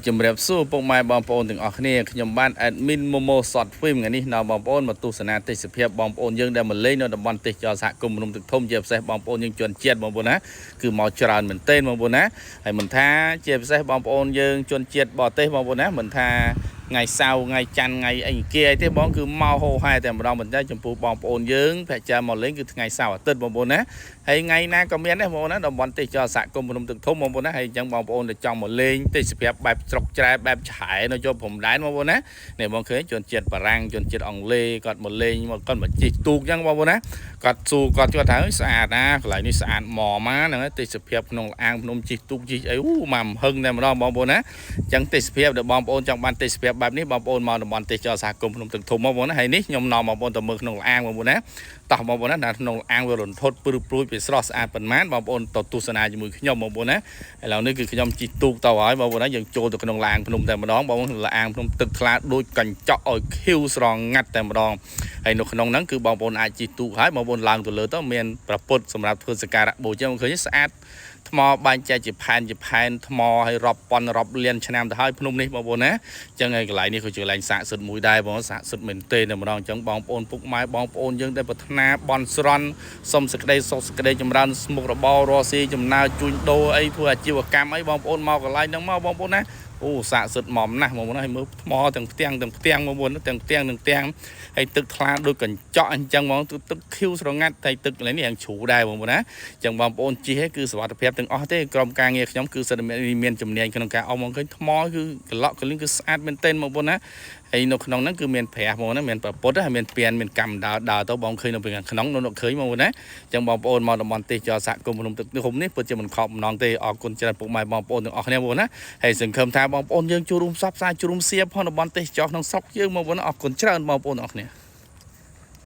ជំរាបសួរពុកម៉ែបងប្អូនទាំងអស់គ្នាខ្ញុំបាន admin Momo Short Film ថ្ងៃនេះនៅបងប្អូនមកទស្សនាទេសភាពបងប្អូនយើងដែលមកលេងនៅតំបន់ទេសចរសហគមន៍ភ្នំទឹកធំជាពិសេសបងប្អូនយើងជនជាតិបងប្អូនណាគឺមកច្រើនមែនទែនបងប្អូនណាហើយមិនថាជាពិសេសបងប្អូនយើងជនជាតិបរទេសបងប្អូនណាមិនថាថ្ងៃសៅរ៍ថ្ងៃច័ន្ទថ្ងៃអីគេអីទេបងគឺមកហោហែតែម្ដងប៉ុន្តែចំពោះបងប្អូនយើងប្រចាំមកលេងគឺថ្ងៃសៅរ៍អាទិត្យបងប្អូនណាហើយថ្ងៃណាក៏មានដែរបងប្អូនណាតំបន់ទេសចរសហគមន៍ភ្នំទឹកធំបងប្អូនណាហើយអញ្ចឹងបងប្អូនដែលចង់មកលេងទេសភាពបែបស្រុកច្រែបែបឆែនៅជាប់ព្រំដែនបងប្អូនណានេះបងឃើញជនជាតិបារាំងជនជាតិអង់គ្លេសគាត់មកលេងមកគាត់មកជិះទូកអញ្ចឹងបងប្អូនណាគាត់សួរគាត់ថាស្អាតណាកន្លែងនេះស្អាតមកមកហ្នឹងទេសភាពក្នុងអាងភ្នំជិះទូកជិះអីមកហឹងតែម្ដងបងប្អូនណាអញ្ចឹងទេសភាពដែលបងប្អូនចង់បានទេសភាពបែបនេះបងប្អូនមកតំបន់ទេសចរសហគមន៍ភ្នំទឹកធំបងប្អូនណាហើយនេះខ្ញុំនាំបងប្អូនទៅមើលក្នុងអាងបងប្អូនណាតោះបងប្អូនណាក្នុងអាងវារន្ធត់ព្រឺព្រួយវាស្រស់ស្អាតប៉ុន្មានបងប្អូនទៅទស្សនាជាមួយខ្ញុំបងប្អូនណាឥឡូវនេះគឺខ្ញុំជិះទូកទៅហើយបងប្អូនណាយើងចូលទៅក្នុងឡាងភ្នំតែម្ដងបងប្អូនឡាងភ្នំទឹកថ្លាដូចកញ្ចក់ឲ្យខៀវស្រងាត់តែម្ដងហើយនៅក្នុងហ្នឹងគឺបងប្អូនអាចជិះទូកហើយបងប្អូនឡើងទៅលើទៅមានប្រពុតសម្រាប់ធ្វើសក្ការៈបូជាបងឃើញស្អាតថ្មបែងចែកជាផែនថ្មឲ្យរាប់ពាន់រាប់លានឆ្នាំទៅហើយភ្នំនេះបងប្អូនណាអញ្ចឹងហើយកន្លែងនេះគឺជាកន្លែងស័ក្តិសិទ្ធិមួយដែរបងស័ក្តិសិទ្ធិមែនទេតែម្ដងអញ្ចឹងបងប្អូនពុកម៉ែបងប្អូនយើងដែលប្រាថ្នាបន់ស្រន់សុំសេចក្តីសុខសេចក្តីចម្រើនស្មុគរបររស់ស៊ីចំណាយជួញដូរអីធ្វើអាជីវកម្មអីបងប្អូនមកកន្លែងហ្នឹងមកបងប្អូនណាអូស័ក្តិសិទ្ធិមកណាស់បងប្អូនហើយមើលថ្មទាំងផ្ទាំងបងប្អូនទាំងផ្ទាំងហើយទឹកថ្លាដូចកញ្ចក់អញ្ចឹងហ្មងទឹកខៀវស្រងាត់តែទឹកកន្លែងនេះយ៉ាងជ្រូដែរបងប្អូនណាអញ្ចឹងបងប្អូនជិះគឺសុវត្ថិភាពទាំងអស់ទេក្រុមការងារខ្ញុំគឺសិទ្ធិមានជំនាញក្នុងការអស់មកឃើញថ្មគឺក្លក់កលឹងគឺស្អាតមែនទែនបងប្អូនណាហើយនៅក្នុងហ្នឹងគឺមានព្រះបងប្អូនណាមានប្រពុតហើយមានពានមានកម្មដើរទៅបងឃើញនៅក្នុងនោះឃើញបងប្អូនណាអញ្ចឹងបងប្អូនមកតំបន់ទេសចរសហគមន៍ភ្នំទឹកធំនេះពិតជាមិនខកបំណងទេអរគុណច្រើនពុកម៉ែបងប្អូនទាំងអស់គ្នាបងប្អូនណាហើយសង្ឃឹមថាបងប្អូនយើងចូលរួមផ្សព្វផ្សាយចូលរួមសៀបផងតំបន់ទេសចរក្នុងស្រុកយើងបងប្អូនអរគុណច្រើនបងប្អូនទាំងអស់គ្នា